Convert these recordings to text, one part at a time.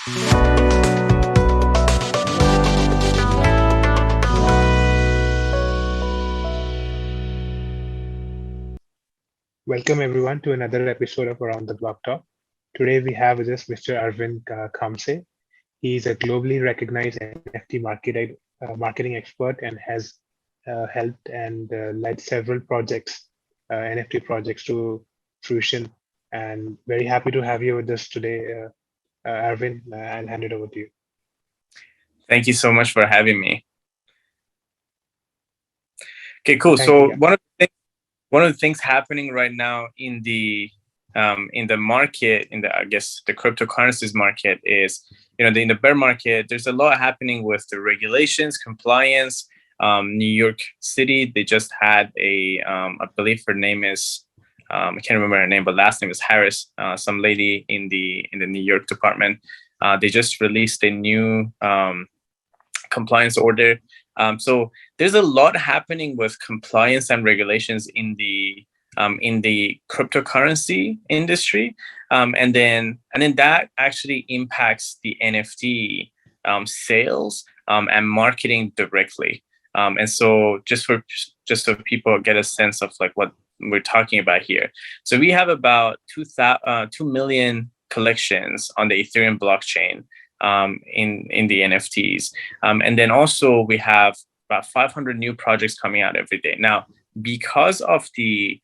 Welcome everyone to another episode of Around the Block Talk. Today we have with us Mr. Arvin Khamseh. He is a globally recognized NFT marketing expert and has helped and led several projects, NFT projects to fruition. And very happy to have you with us today, Arvin. I'll hand it over to you. Thank you so much for having me. Okay, cool. So one of the things happening right now in the market, I guess the cryptocurrencies market is, in the bear market, there's a lot happening with the regulations, compliance. New York City, they just had I believe her name is, I can't remember her name, but last name is Harris. Some lady in the New York department. They just released a new compliance order. So there's a lot happening with compliance and regulations in the cryptocurrency industry, and then that actually impacts the NFT sales and marketing directly. And so just so people get a sense of like what we're talking about here. So we have about 2 million collections on the Ethereum blockchain in the NFTs. And then also we have about 500 new projects coming out every day. Now, because of the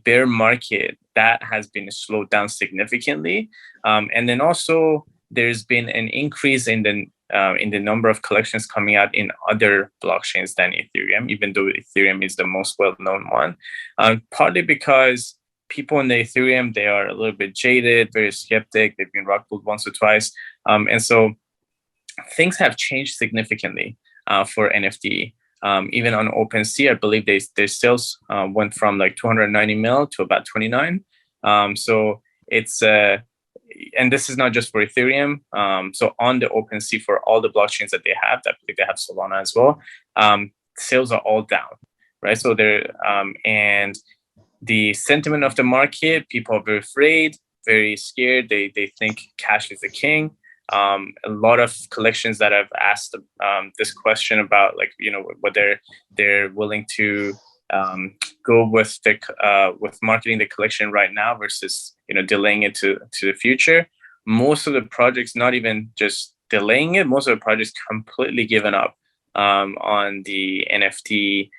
bear market, that has been slowed down significantly. And then also there's been an increase in the number of collections coming out in other blockchains than Ethereum, even though Ethereum is the most well-known one. Partly because people in the Ethereum, they are a little bit jaded, very skeptic. They've been rug pulled once or twice. And so things have changed significantly for NFT. Even on OpenSea, I believe their sales went from like 290 mil to about 29. So it's, and this is not just for Ethereum. So on the OpenSea, for all the blockchains that they have, I believe they have Solana as well, sales are all down, right? So they're, and the sentiment of the market, people are very afraid, very scared. They think cash is the king. A lot of collections that I've asked this question about, like, whether they're willing to go with with marketing the collection right now versus delaying it to the future. Most of the projects, not even just delaying it, most of the projects completely given up on the NFT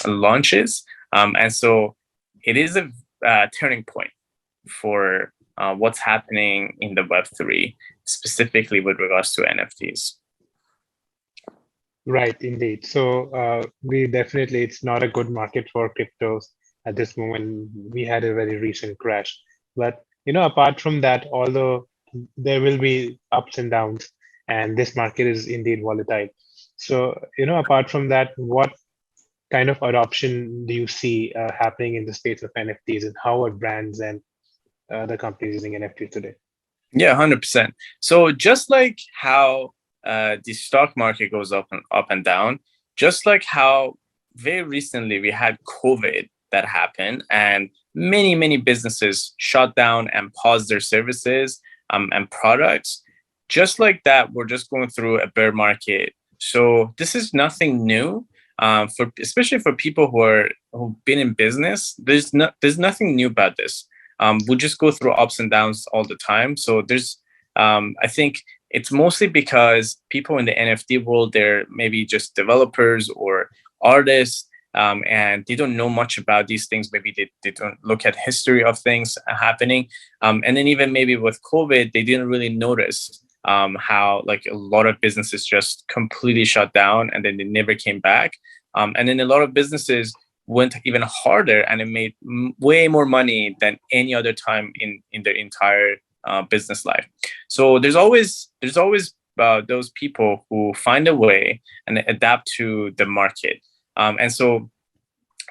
launches. And so it is a turning point for what's happening in the Web3, specifically with regards to NFTs. Right, indeed. So it's not a good market for cryptos at this moment. We had a very recent crash. But, apart from that, although there will be ups and downs, and this market is indeed volatile. So, apart from that, what kind of adoption do you see happening in the space of NFTs, and how are brands and the companies using NFTs today? Yeah, 100%. So just like how the stock market goes up and down, just like how very recently we had COVID that happened, and many businesses shut down and paused their services and products. Just like that, we're just going through a bear market. So this is nothing new. Especially for people who've been in business, there's nothing new about this. We just go through ups and downs all the time. So there's, I think it's mostly because people in the NFT world, they're maybe just developers or artists, and they don't know much about these things. Maybe they don't look at history of things happening. And then even maybe with COVID, they didn't really notice how like a lot of businesses just completely shut down and then they never came back. And then a lot of businesses went even harder and it made way more money than any other time in their entire business life. So there's always those people who find a way and adapt to the market. And so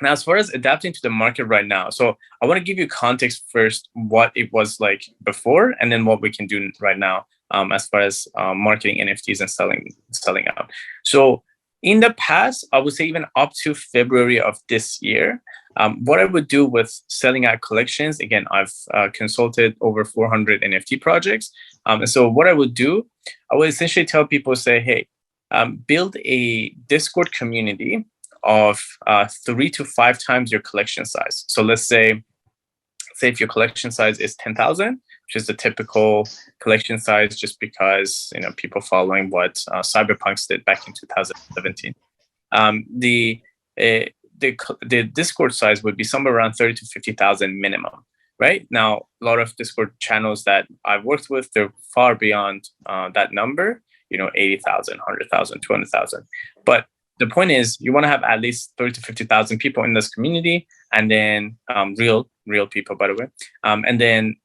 now, as far as adapting to the market right now, so I want to give you context first, what it was like before, and then what we can do right now as far as marketing NFTs and selling out. So in the past, I would say even up to February of this year, what I would do with selling out collections, again, I've consulted over 400 NFT projects. And so what I would do, I would essentially tell people, say, hey, build a Discord community of 3 to 5 times your collection size. So let's say if your collection size is 10,000, which is the typical collection size, just because people following what Cyberpunks did back in 2017. The Discord size would be somewhere around 30 to 50,000 minimum. Right now, a lot of Discord channels that I've worked with, they're far beyond that number. 80,000, 100,000, 200,000. But the point is, you want to have at least 30 to 50,000 people in this community, and then real people, by the way. And then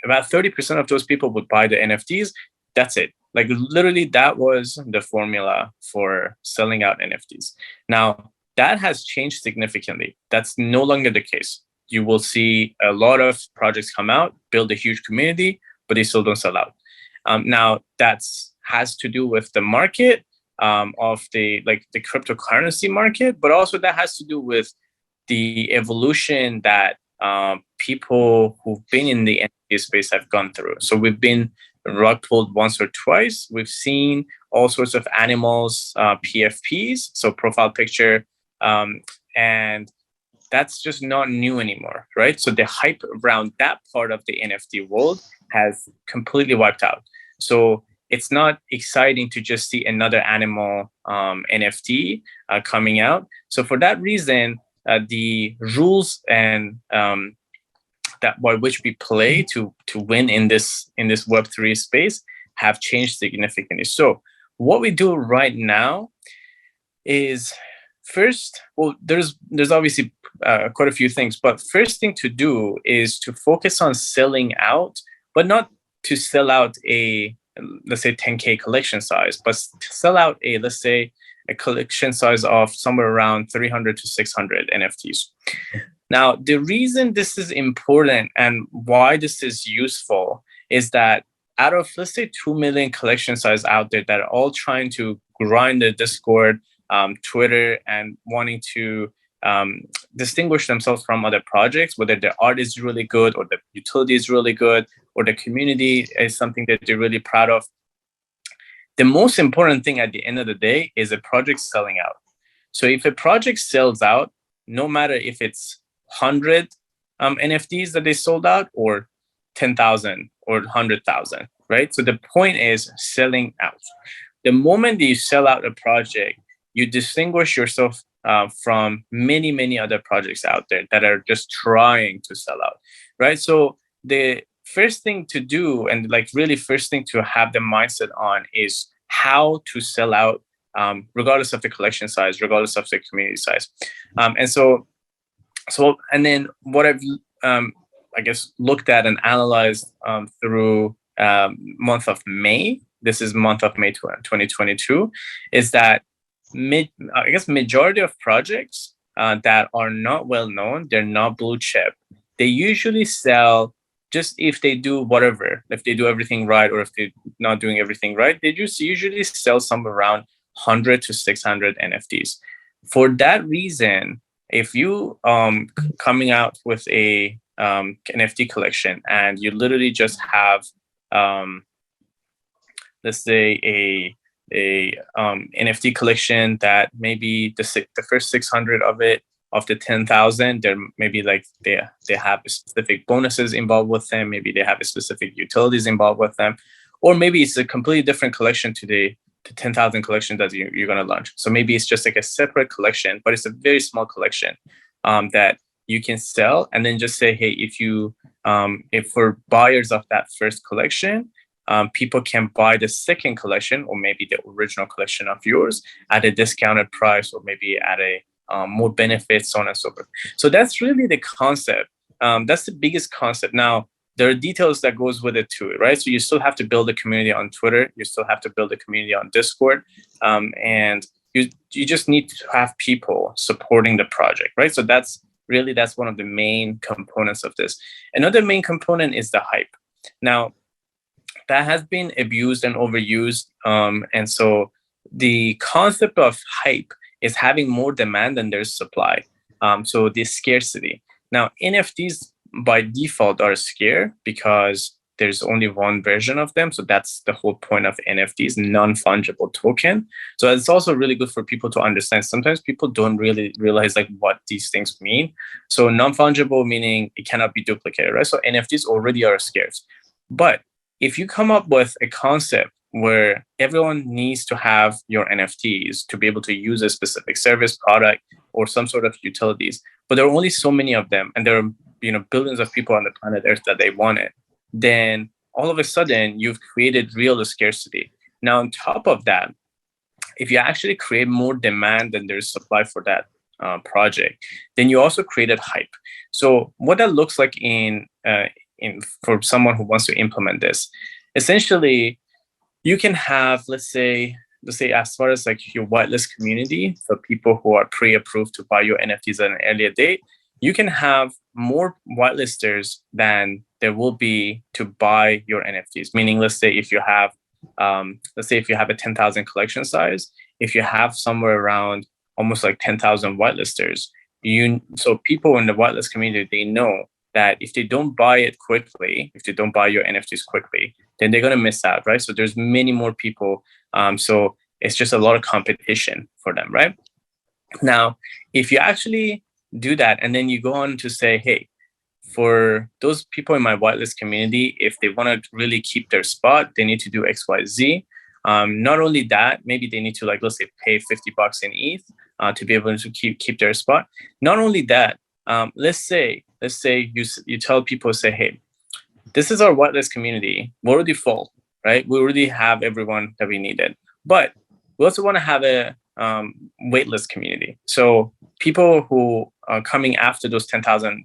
about 30% of those people would buy the NFTs. That's it. Like literally, that was the formula for selling out NFTs. Now, that has changed significantly. That's no longer the case. You will see a lot of projects come out, build a huge community, but they still don't sell out. Now, that's has to do with the market of the cryptocurrency market, but also that has to do with the evolution that people who've been in the NFT space have gone through. So we've been rug pulled once or twice. We've seen all sorts of animals, PFPs, so profile picture, and that's just not new anymore, right? So the hype around that part of the NFT world has completely wiped out. So it's not exciting to just see another animal NFT coming out. So for that reason, the rules and that by which we play to win in this Web3 space have changed significantly. So what we do right now is first, well, there's obviously quite a few things, but first thing to do is to focus on selling out, but not to sell out a, let's say 10K collection size, but to sell out a, let's say a collection size of somewhere around 300 to 600 NFTs. Now, the reason this is important and why this is useful is that out of, let's say, 2 million collection size out there that are all trying to grind the Discord, Twitter, and wanting to distinguish themselves from other projects, whether the art is really good or the utility is really good or the community is something that they're really proud of. The most important thing at the end of the day is a project selling out. So if a project sells out, no matter if it's 100 NFTs that they sold out or 10,000 or 100,000, right? So the point is selling out. The moment that you sell out a project, you distinguish yourself from many, many other projects out there that are just trying to sell out, right? So the first thing to do, and like really first thing to have the mindset on, is how to sell out, regardless of the collection size, regardless of the community size. And then what I've, I guess, looked at and analyzed through month of May, this is month of May 2022, is that majority of projects that are not well known, they're not blue chip, they usually sell just if they do whatever, if they do everything right, or if they're not doing everything right, they just usually sell somewhere around 100 to 600 NFTs. For that reason, if you coming out with a NFT collection and you literally just have, let's say a NFT collection that maybe the first 600 of it, of the 10,000, they're maybe like they have specific bonuses involved with them, maybe they have a specific utilities involved with them, or maybe it's a completely different collection to the 10,000 collection that you're going to launch. So maybe it's just like a separate collection, but it's a very small collection that you can sell, and then just say, hey, if for buyers of that first collection, people can buy the second collection or maybe the original collection of yours at a discounted price, or maybe at a more benefits, so on and so forth. So that's really the concept. That's the biggest concept. Now, there are details that goes with it too, right? So you still have to build a community on Twitter. You still have to build a community on Discord. And you just need to have people supporting the project, right? So that's one of the main components of this. Another main component is the hype. Now, that has been abused and overused. And so the concept of hype is having more demand than there's supply. So the scarcity. Now, NFTs by default are scarce because there's only one version of them. So that's the whole point of NFTs, non-fungible token. So it's also really good for people to understand. Sometimes people don't really realize like what these things mean. So non-fungible meaning it cannot be duplicated, right? So NFTs already are scarce. But if you come up with a concept where everyone needs to have your NFTs to be able to use a specific service, product, or some sort of utilities, but there are only so many of them, and there are billions of people on the planet Earth that they want it, then all of a sudden you've created real scarcity. Now, on top of that, if you actually create more demand than there's supply for that project, then you also created hype. So what that looks like in for someone who wants to implement this, essentially, you can have, let's say, as far as like your whitelist community, for people who are pre-approved to buy your NFTs at an earlier date, you can have more whitelisters than there will be to buy your NFTs. Meaning, let's say if you have a 10,000 collection size, if you have somewhere around almost like 10,000 whitelisters, so people in the whitelist community, they know that if they don't buy it quickly, if they don't buy your NFTs quickly, then they're going to miss out, right? So there's many more people. So it's just a lot of competition for them, right? Now, if you actually do that, and then you go on to say, hey, for those people in my whitelist community, if they want to really keep their spot, they need to do X, Y, Z. Not only that, maybe they need to, like, let's say, pay $50 in ETH to be able to keep their spot. Not only that, let's say you tell people, say, hey, this is our whitelist community. We're already full, right? We already have everyone that we needed, but we also want to have a waitlist community. So people who are coming after those 10,000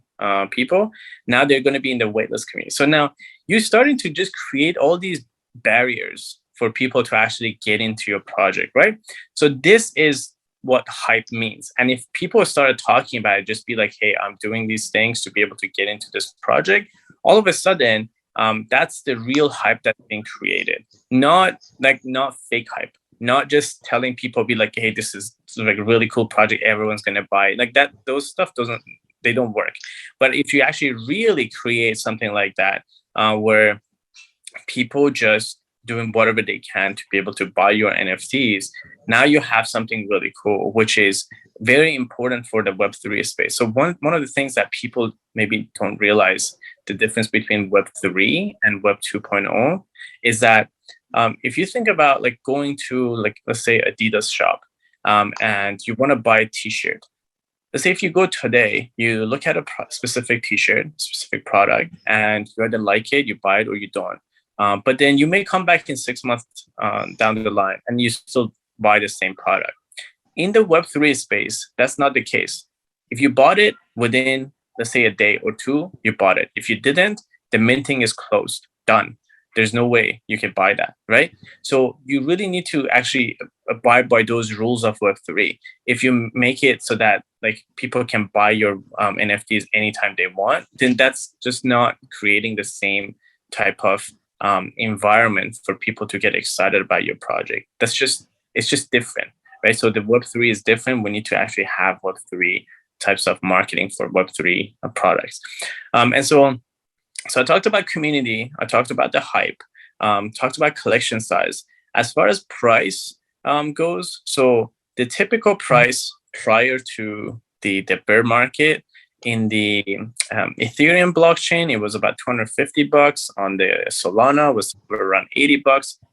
people, now they're going to be in the waitlist community. So now you're starting to just create all these barriers for people to actually get into your project, right? So this is what hype means. And if people started talking about it, just be like, hey, I'm doing these things to be able to get into this project, all of a sudden, that's the real hype that's being created. Not fake hype. Not just telling people, be like, hey, this is like a really cool project, everyone's gonna buy it. Like that. Those stuff they don't work. But if you actually really create something like that, where people just doing whatever they can to be able to buy your NFTs, now you have something really cool, which is very important for the Web3 space. So one of the things that people maybe don't realize, the difference between Web3 and Web 2.0, is that if you think about like going to, like, let's say Adidas shop, and you want to buy a t-shirt. Let's say if you go today, you look at a specific t-shirt, specific product, and you either like it, you buy it, or you don't. But then you may come back in 6 months down the line and you still buy the same product. In the Web3 space, that's not the case. If you bought it within, let's say, a day or two, you bought it. If you didn't, the minting is closed, done. There's no way you can buy that, right? So you really need to actually abide by those rules of Web3. If you make it so that like people can buy your NFTs anytime they want, then that's just not creating the same type of environment for people to get excited about your project. It's just different, right? So the Web3 is different. We need to actually have Web3 types of marketing for Web3 products. And so I talked about community, I talked about the hype, talked about collection size. As far as price goes, so the typical price prior to the bear market in the Ethereum blockchain, it was about $250. On the Solana was around $80.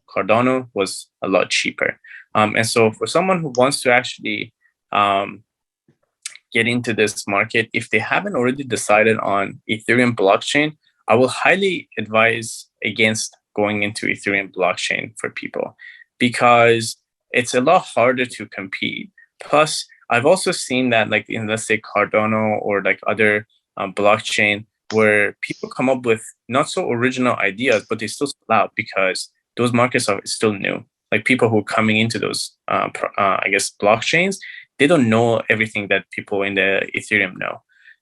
Cardano was a lot cheaper. And so for someone who wants to actually get into this market, if they haven't already decided on Ethereum blockchain, I will highly advise against going into Ethereum blockchain for people, because it's a lot harder to compete. Plus, I've also seen that, like in, let's say, Cardano or like other blockchain, where people come up with not so original ideas, but they still sell out because those markets are still new. Like people who are coming into those, I guess, blockchains, they don't know everything that people in the Ethereum know,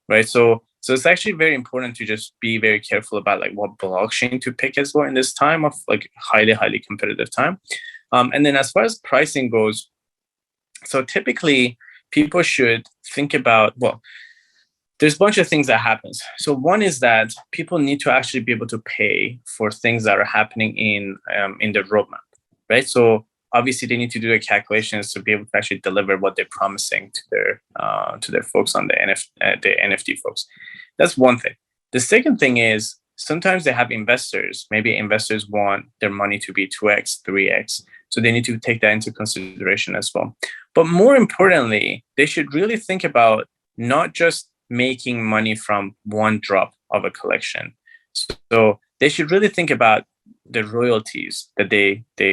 right? So it's actually very important to just be very careful about like what blockchain to pick as well in this time of like highly, highly competitive time. And then as far as pricing goes, so typically people should think about, well, there's a bunch of things that happens. So one is that people need to actually be able to pay for things that are happening in the roadmap, right? So obviously they need to do the calculations to be able to actually deliver what they're promising to their folks on the NFT folks. That's one thing. The second thing is sometimes they have investors. Maybe investors want their money to be 2x, 3x. So they need to take that into consideration as well. But more importantly, they should really think about not just making money from one drop of a collection. So they should really think about the royalties that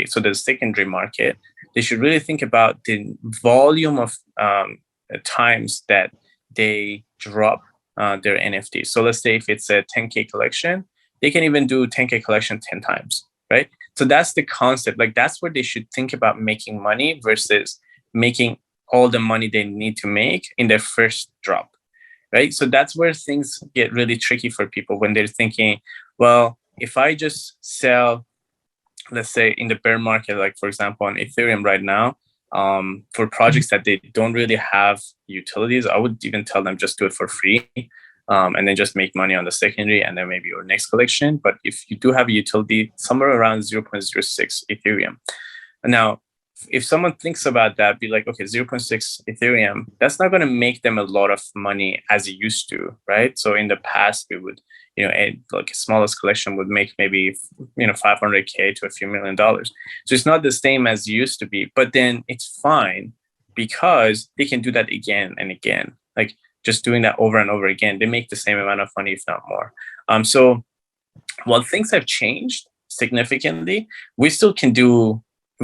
so the secondary market, they should really think about the volume of times that they drop their NFTs. So let's say if it's a 10K collection, they can even do 10K collection 10 times, right? So that's the concept. Like that's where they should think about making money versus making all the money they need to make in their first drop, right? So that's where things get really tricky for people when they're thinking, well, if I just sell, let's say in the bear market, like for example on Ethereum right now, for projects that they don't really have utilities, I would even tell them just do it for free, and then just make money on the secondary and then maybe your next collection. But if you do have a utility, somewhere around 0.06 Ethereum. Now, if someone thinks about that, be like, okay, 0.6 Ethereum, that's not going to make them a lot of money as it used to, right? So in the past, we would, like smallest collection would make maybe, 500K to a few $1,000,000. So it's not the same as it used to be, but then it's fine because they can do that again and again. Like just doing that over and over again, they make the same amount of money, if not more. So while things have changed significantly, we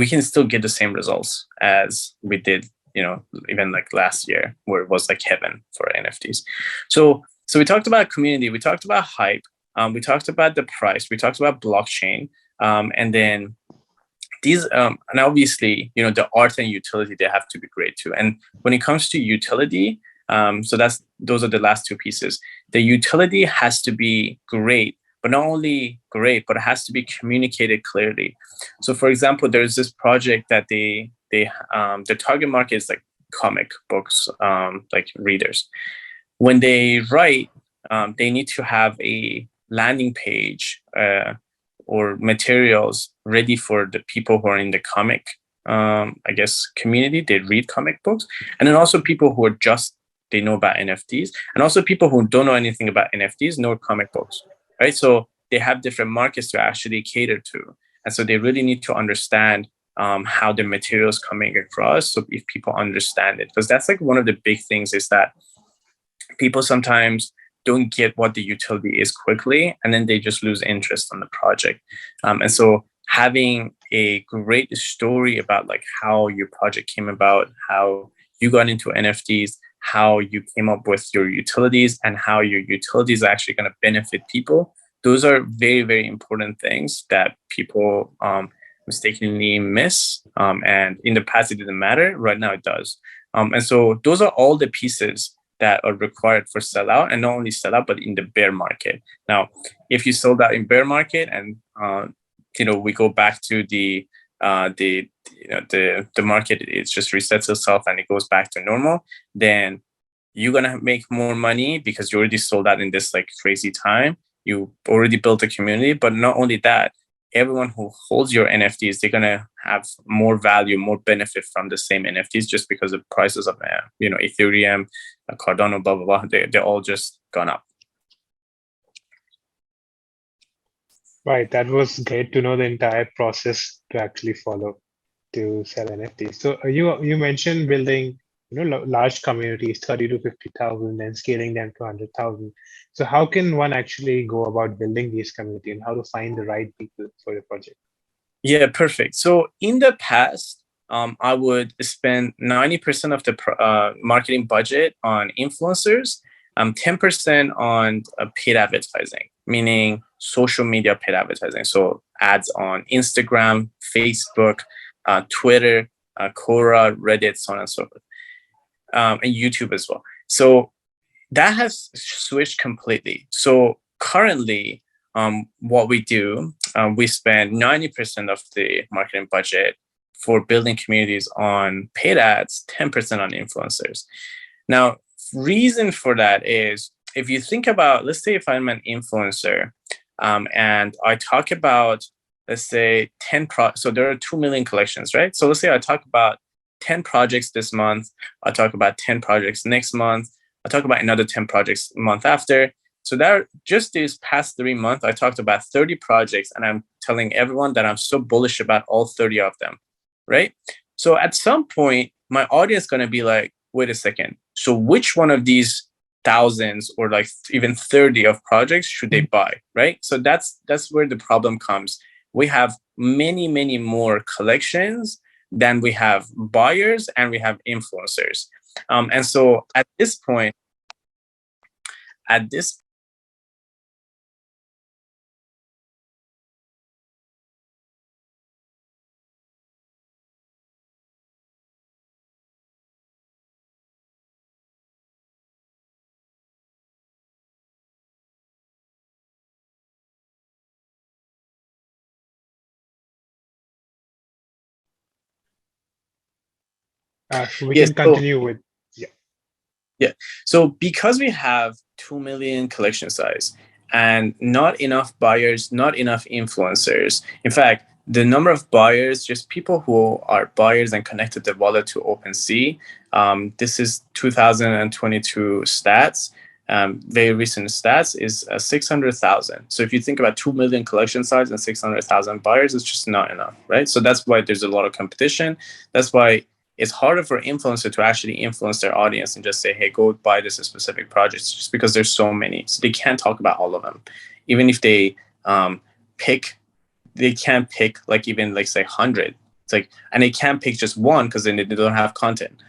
can still get the same results as we did, even like last year, where it was like heaven for NFTs. So we talked about community, we talked about hype, we talked about the price, we talked about blockchain, and then these, and obviously, the art and utility, they have to be great too. And when it comes to utility, so those are the last two pieces. The utility has to be great, but not only great, but it has to be communicated clearly. So for example, there's this project that the target market is like comic books, like readers. When they write, they need to have a landing page or materials ready for the people who are in the comic, community. They read comic books. And then also people who are they know about NFTs, and also people who don't know anything about NFTs know comic books, right? So they have different markets to actually cater to. And so they really need to understand how the material is coming across. So if people understand it, because that's like one of the big things is that people sometimes don't get what the utility is quickly, and then they just lose interest on the project. And so having a great story about like how your project came about, how you got into NFTs, how you came up with your utilities, and how your utilities are actually going to benefit people. Those are very, very important things that people mistakenly miss. And in the past, it didn't matter. Right now, it does. And so those are all the pieces that are required for sellout, and not only sellout, but in the bear market. Now, if you sold out in bear market and we go back to the market, it just resets itself and it goes back to normal, then you're gonna make more money because you already sold out in this like crazy time. You already built a community, but not only that, everyone who holds your NFTs, they're gonna have more value, more benefit from the same NFTs just because the prices of Ethereum, Cardano, blah blah blah, they're all just gone up. Right, that was great to know the entire process to actually follow to sell NFTs. So you mentioned building large communities, 30 to 50,000, and scaling them to 100,000. So how can one actually go about building these communities, and how to find the right people for the project? Yeah, perfect. So in the past, I would spend 90% of the marketing budget on influencers, 10% on paid advertising, meaning social media paid advertising. So ads on Instagram, Facebook, Twitter, Quora, Reddit, so on and so forth, and YouTube as well. So that has switched completely. So currently, what we do, we spend 90% of the marketing budget for building communities on paid ads, 10% on influencers. Now, reason for that is, if you think about, let's say if I'm an influencer, and I talk about, let's say 10 so there are 2 million collections, right? So let's say I talk about 10 projects this month, I talk about 10 projects next month, I talk about another 10 projects a month after. So that just these past 3 months, I talked about 30 projects, and I'm telling everyone that I'm so bullish about all 30 of them, right? So at some point, my audience is going to be like, wait a second. So which one of these thousands or like even 30 of projects should they buy, right? So that's where the problem comes. We have many more collections than we have buyers, and we have influencers. And so at this point, at this So we yes, can continue with, yeah. yeah. So because we have 2 million collection size and not enough buyers, not enough influencers. In fact, the number of buyers, just people who are buyers and connected the wallet to OpenSea, this is 2022 stats. Very recent stats is 600,000. So if you think about 2 million collection size and 600,000 buyers, it's just not enough, right? So that's why there's a lot of competition. That's why it's harder for influencer to actually influence their audience and just say, hey, go buy this specific project, just because there's so many. So they can't talk about all of them. Even if they pick, they can't pick like even like say 100. It's like, and they can't pick just one because then they don't have content.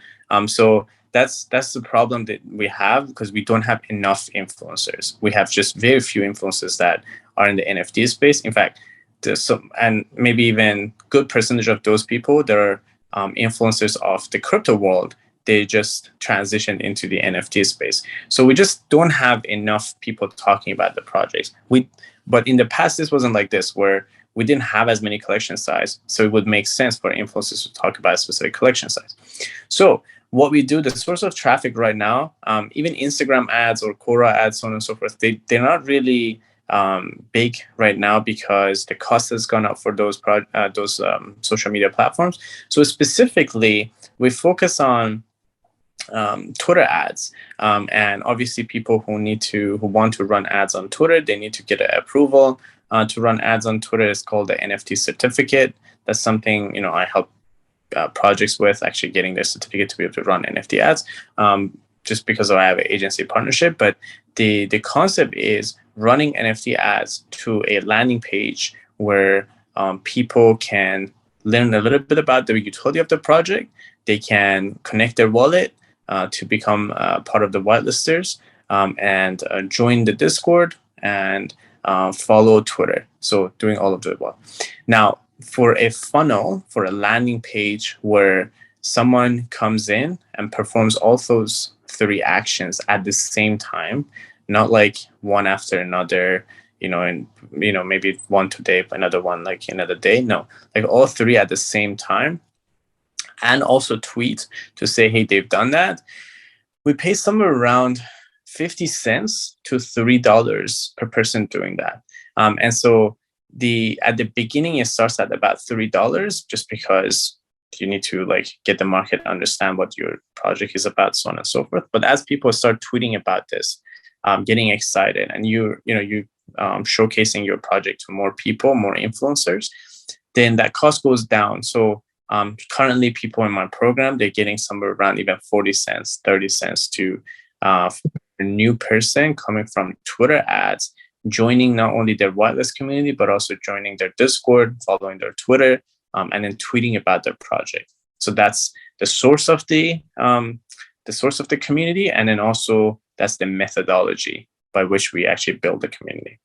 So that's the problem that we have, because we don't have enough influencers. We have just very few influencers that are in the NFT space. In fact, and maybe even good percentage of those people that are influencers of the crypto world, they just transitioned into the NFT space. So we just don't have enough people talking about the projects. But in the past, this wasn't like this, where we didn't have as many collection size. So it would make sense for influencers to talk about a specific collection size. So what we do, the source of traffic right now, even Instagram ads or Quora ads, so on and so forth, they're not really big right now, because the cost has gone up for those social media platforms. So specifically, we focus on Twitter ads, and obviously people who want to run ads on Twitter, they need to get an approval to run ads on Twitter. It's called the NFT certificate. That's something I help projects with, actually getting their certificate to be able to run NFT ads. Just because I have an agency partnership, but the concept is running NFT ads to a landing page where people can learn a little bit about the utility of the project. They can connect their wallet to become part of the whitelisters, and join the Discord and follow Twitter. So doing all of the above. Now, for a funnel, for a landing page where someone comes in and performs all those 3 actions at the same time, not like one after another, and maybe one today, another one like another day. No, like all 3 at the same time, and also tweet to say, hey, they've done that. We pay somewhere around 50 cents to $3 per person doing that. And so at the beginning, it starts at about $3, just because you need to like get the market, understand what your project is about, so on and so forth. But as people start tweeting about this, getting excited, and you showcasing your project to more people, more influencers, then that cost goes down. So currently, people in my program, they're getting somewhere around even 40 cents, 30 cents to a new person coming from Twitter ads, joining not only their whitelist community, but also joining their Discord, following their Twitter, and then tweeting about their project. So that's the source of the community, and then also that's the methodology by which we actually build the community.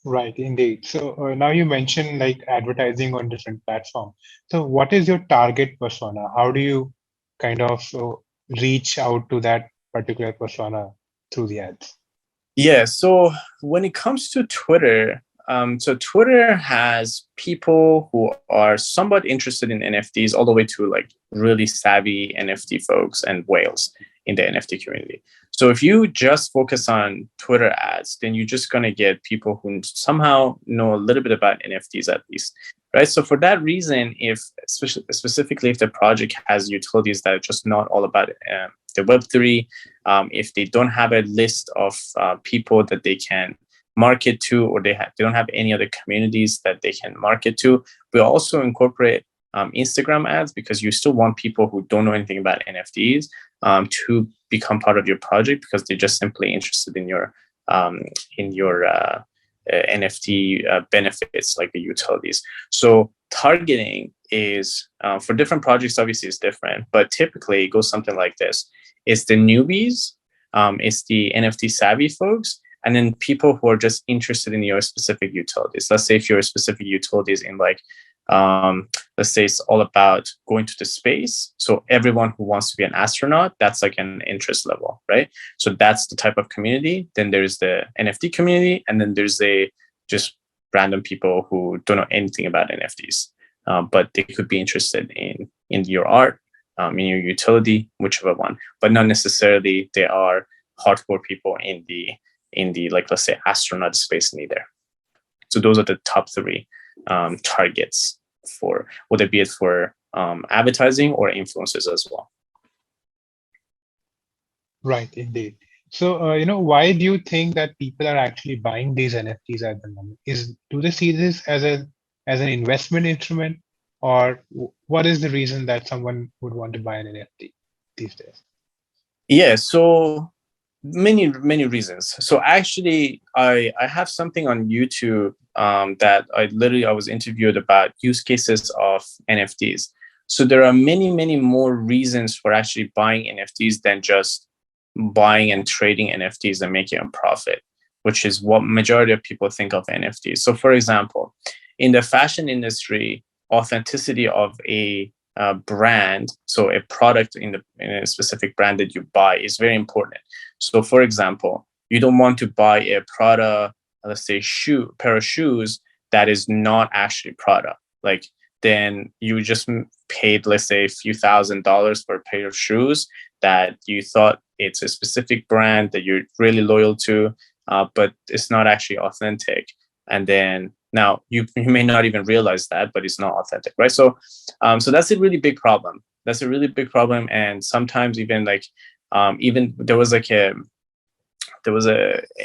Right, indeed. So now you mentioned like advertising on different platforms. So what is your target persona? How do you kind of reach out to that particular persona through the ads? Yeah. So when it comes to Twitter, so Twitter has people who are somewhat interested in NFTs, all the way to like really savvy NFT folks and whales in the NFT community. So if you just focus on Twitter ads, then you're just going to get people who somehow know a little bit about NFTs at least, right? So for that reason, if specifically if the project has utilities that are just not all about the Web3, if they don't have a list of people that they can market to, or they don't have any other communities that they can market to, we also incorporate Instagram ads, because you still want people who don't know anything about NFTs to become part of your project, because they're just simply interested in your NFT benefits, like the utilities. So targeting is for different projects, obviously is different, but typically it goes something like this. It's the newbies, it's the NFT savvy folks, and then people who are just interested in your specific utilities. Let's say if your specific utilities in like, let's say it's all about going to the space. So everyone who wants to be an astronaut, that's like an interest level, right? So that's the type of community. Then there's the NFT community, and then there's just random people who don't know anything about NFTs, but they could be interested in your art, in your utility, whichever one, but not necessarily they are hardcore people in the like, let's say, astronaut space neither. So those are the top three targets for, whether it be it for advertising or influencers as well. Right, indeed. So, why do you think that people are actually buying these NFTs at the moment? Do they see this as an investment instrument, or what is the reason that someone would want to buy an NFT these days? Yeah, so many reasons. So actually, I have something on YouTube that I was interviewed about use cases of NFTs. So there are many more reasons for actually buying NFTs than just buying and trading NFTs and making a profit, which is what majority of people think of NFTs. So for example, in the fashion industry, authenticity of a brand, so a product in a specific brand that you buy, is very important. So for example, you don't want to buy a Prada, let's say, pair of shoes that is not actually Prada. Like, then you just paid, let's say, a few $1,000s for a pair of shoes that you thought it's a specific brand that you're really loyal to, but it's not actually authentic. And then now you may not even realize that, but it's not authentic, right? So that's a really big problem. That's a really big problem. And sometimes even like, even there was a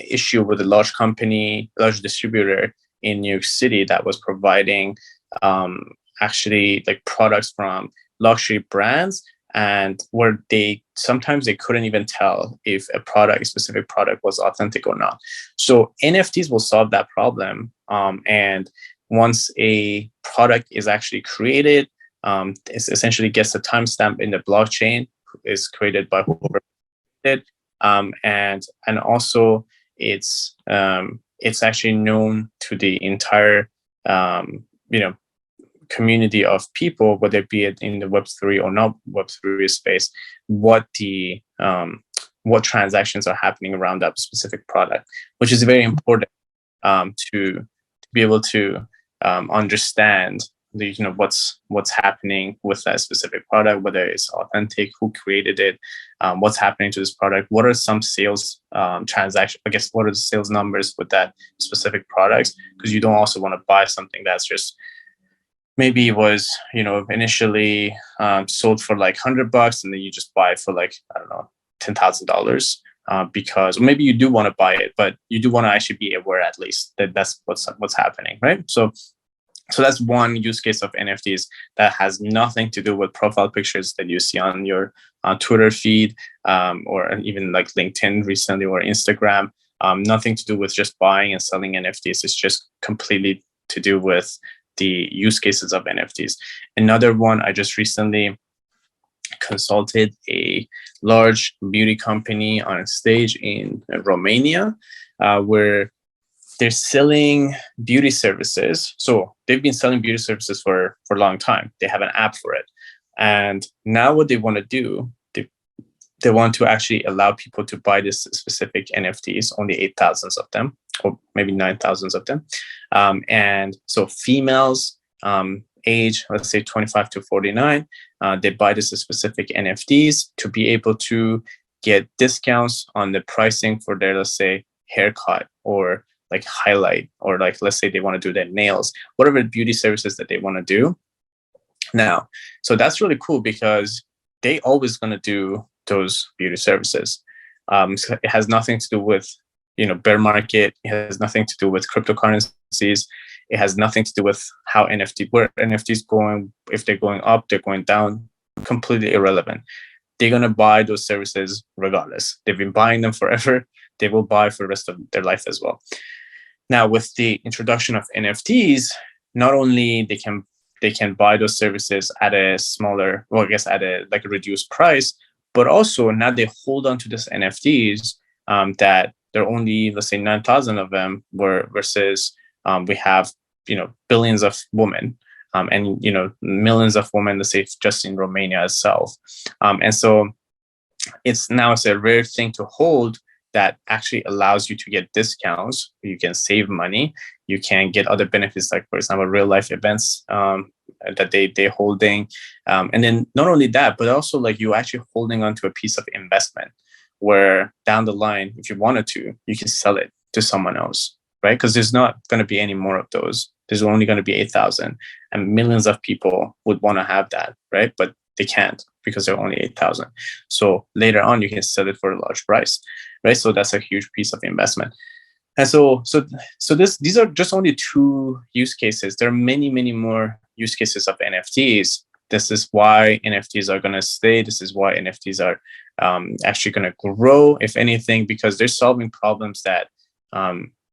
issue with a large distributor in New York City that was providing actually like products from luxury brands, and where sometimes they couldn't even tell if a specific product was authentic or not. So NFTs will solve that problem. And once a product is actually created, it essentially gets a timestamp in the blockchain, is created by whoever did, and also it's actually known to the entire community of people, whether it be it in the Web3 or not Web3 space, what transactions are happening around that specific product, which is very important to be able to understand what's happening with that specific product, whether it's authentic, who created it, what's happening to this product, what are some sales transactions, I guess, what are the sales numbers with that specific products, because you don't also want to buy something that's just maybe it was initially sold for like $100, and then you just buy it for like, I don't know, $10,000, because maybe you do want to buy it, but you do want to actually be aware at least that that's what's happening, right? So that's one use case of NFTs that has nothing to do with profile pictures that you see on your Twitter feed, or even like LinkedIn recently, or Instagram. Nothing to do with just buying and selling NFTs. It's just completely to do with the use cases of NFTs. Another one, I just recently consulted a large beauty company on a stage in Romania, where they're selling beauty services. So they've been selling beauty services for a long time. They have an app for it. And now what they want to do, they want to actually allow people to buy this specific NFTs, only 8,000 of them, or maybe 9,000 of them. And so females, age, let's say 25 to 49, they buy this specific NFTs to be able to get discounts on the pricing for their, let's say, haircut or like highlight, or like, let's say they want to do their nails, whatever beauty services that they want to do. Now, so that's really cool because they always going to do those beauty services. So it has nothing to do with, bear market. It has nothing to do with cryptocurrencies. It has nothing to do with where NFTs going, if they're going up, they're going down, completely irrelevant. They're going to buy those services regardless. They've been buying them forever. They will buy for the rest of their life as well. Now, with the introduction of NFTs, not only they can buy those services at a smaller, well, I guess at a reduced price, but also now they hold on to this NFTs that there are only, let's say, 9,000 of them, versus we have, billions of women and, millions of women, let's say, just in Romania itself. And so it's a rare thing to hold that actually allows you to get discounts. You can save money. You can get other benefits, like, for example, real life events that they're holding. And then not only that, but also like you actually holding on to a piece of investment where down the line, if you wanted to, you can sell it to someone else, right? Because there's not going to be any more of those. There's only going to be 8,000, and millions of people would want to have that, right? But they can't because there are only 8,000. So later on, you can sell it for a large price, right? So that's a huge piece of investment. And so these are just only two use cases. There are many, many more use cases of NFTs. This is why NFTs are going to stay. This is why NFTs are actually going to grow, if anything, because they're solving problems that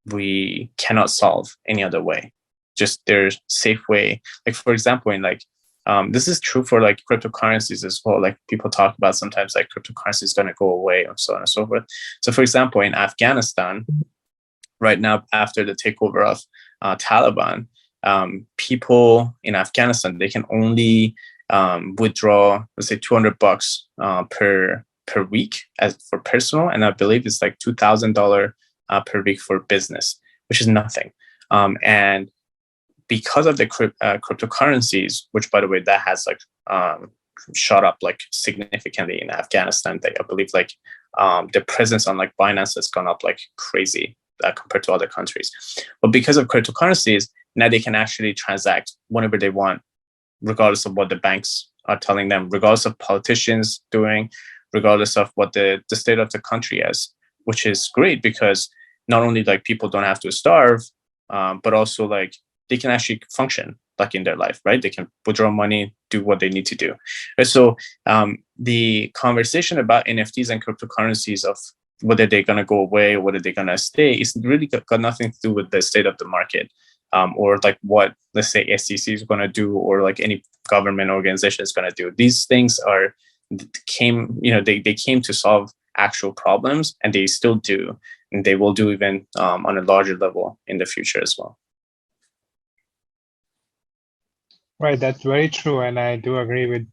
we cannot solve any other way. Just there's safe way. Like, for example, in this is true for like cryptocurrencies as well. Like people talk about sometimes like cryptocurrency is going to go away and so on and so forth. So for example, in Afghanistan, right now, after the takeover of Taliban, people in Afghanistan, they can only withdraw, let's say, $200 per week as for personal, and I believe it's like $2,000 per week for business, which is nothing. And because of the cryptocurrencies, which, by the way, that has shot up like significantly in Afghanistan. I believe the presence on like Binance has gone up like crazy compared to other countries. But because of cryptocurrencies, now they can actually transact whenever they want, regardless of what the banks are telling them, regardless of politicians doing, regardless of what the state of the country is, which is great because not only like people don't have to starve, but also like they can actually function like in their life, right? They can withdraw money, do what they need to do. Right? So the conversation about NFTs and cryptocurrencies of whether they're going to go away or whether they're going to stay is really got nothing to do with the state of the market or like what, let's say, SEC is going to do or like any government organization is going to do. These things they came to solve actual problems, and they still do, and they will do even on a larger level in the future as well. Right, that's very true, and I do agree with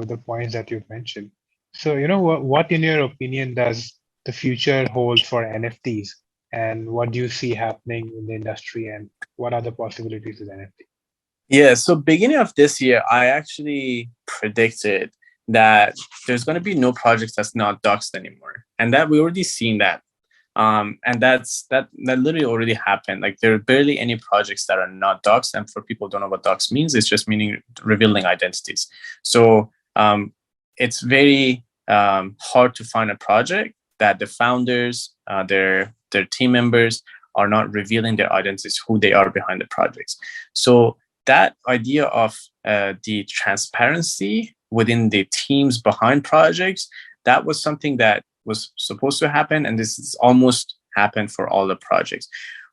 the points that you've mentioned. So, what in your opinion does the future hold for NFTs, and what do you see happening in the industry, and what are the possibilities with NFT? Yeah, so beginning of this year, I actually predicted that there's going to be no projects that's not doxed anymore, and that we already seen that. And that literally already happened. Like there are barely any projects that are not doxed. And for people who don't know what dox means, it's just meaning revealing identities. So it's very hard to find a project that the founders, their team members are not revealing their identities, who they are behind the projects. So that idea of the transparency within the teams behind projects, that was something that was supposed to happen, and this has almost happened for all the projects.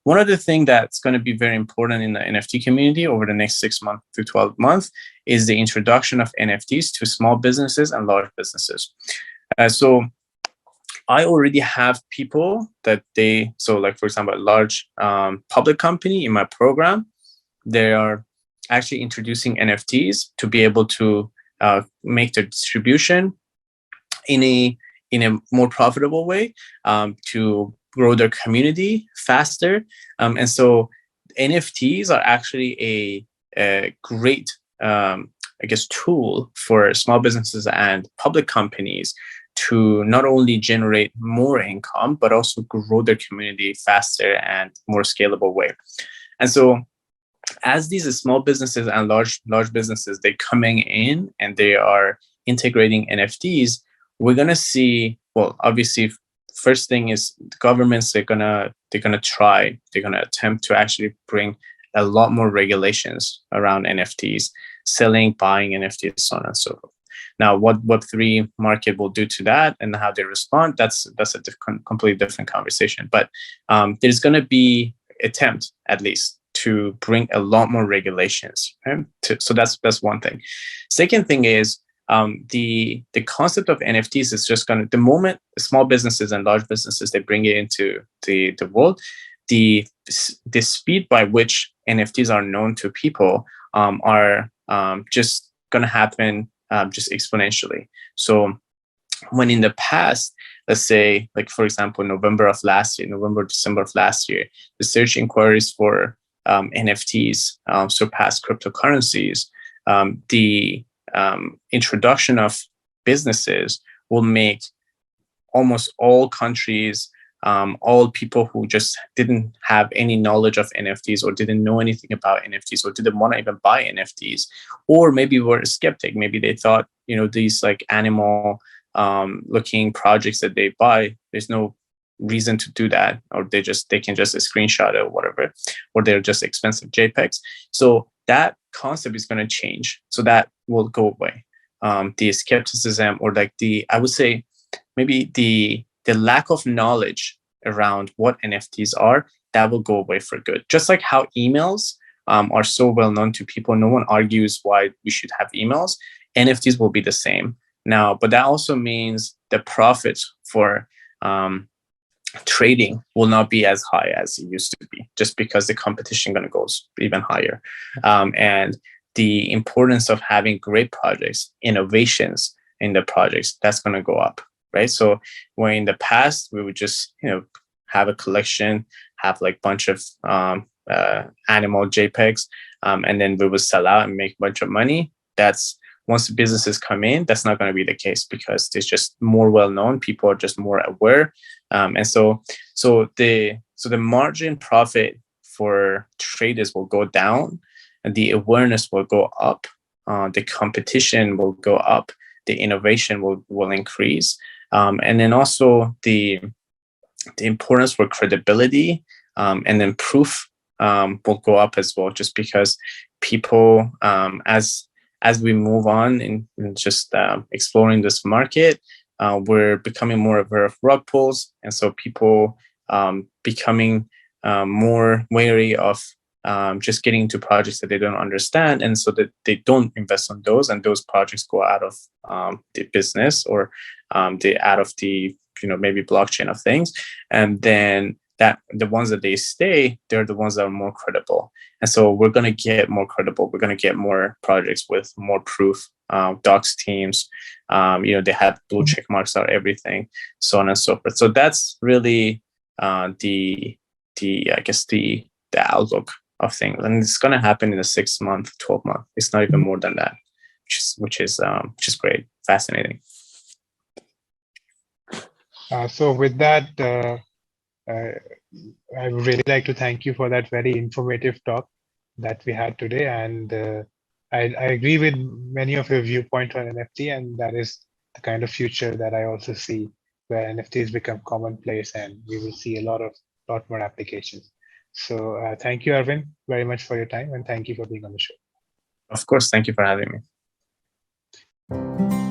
One other thing that's going to be very important in the NFT community over the next 6 months to 12 months is the introduction of NFTs to small businesses and large businesses. So I already have people that like for example, a large public company in my program, they are actually introducing NFTs to be able to make their distribution in in a more profitable way, to grow their community faster. And so NFTs are actually a great, I guess, tool for small businesses and public companies to not only generate more income, but also grow their community faster and more scalable way. And so as these small businesses and large businesses, they're coming in and they are integrating NFTs, we're gonna see, well, obviously, first thing is the governments, they're gonna attempt to actually bring a lot more regulations around NFTs, selling, buying NFTs, so on and so forth. Now, what Web3 market will do to that and how they respond, that's a completely different conversation. But there's going to be attempt, at least, to bring a lot more regulations. Right? So that's one thing. Second thing is the concept of NFTs is just going to, the moment small businesses and large businesses, they bring it into the world, the speed by which NFTs are known to people are just going to happen just exponentially. So when in the past, let's say, like, for example, November, December of last year, the search inquiries for NFTs surpassed cryptocurrencies, the introduction of businesses will make almost all countries, all people who just didn't have any knowledge of NFTs or didn't know anything about NFTs or didn't want to even buy NFTs, or maybe were a skeptic. Maybe they thought, these like animal looking projects that they buy, there's no reason to do that, or they can just screenshot it or whatever, or they're just expensive JPEGs. So that concept is going to change. So that will go away. The skepticism, or like I would say maybe the lack of knowledge around what NFTs are, that will go away for good. Just like how emails are so well known to people, no one argues why we should have emails. NFTs will be the same now, but that also means the profits for trading will not be as high as it used to be, just because the competition going to go even higher. And the importance of having great projects, innovations in the projects, that's going to go up. Right. So when in the past we would just, have a collection, have like bunch of animal JPEGs, and then we would sell out and make a bunch of money. That's, once the businesses come in, that's not going to be the case, because it's just more well known. People are just more aware, and so the margin profit for traders will go down, and the awareness will go up. The competition will go up. The innovation will increase. And then also the importance for credibility and then proof will go up as well, just because people, as we move on in just exploring this market, we're becoming more aware of rug pulls, and so people becoming more wary of just getting into projects that they don't understand, and so that they don't invest on those, and those projects go out of the business, or they out of the maybe blockchain of things, and then that the ones that they stay, they're the ones that are more credible. And so we're going to get more credible. We're going to get more projects with more proof, docs teams, they have blue check marks on everything, so on and so forth. So that's really the I guess the outlook of things, and it's going to happen in a 6 month, 12 month. It's not even more than that, which is great, fascinating. So with that, I would really like to thank you for that very informative talk that we had today, and I agree with many of your viewpoints on NFT, and that is the kind of future that I also see, where NFTs become commonplace, and we will see a lot more applications. So thank you, Arvin, very much for your time, and thank you for being on the show. Of course, thank you for having me.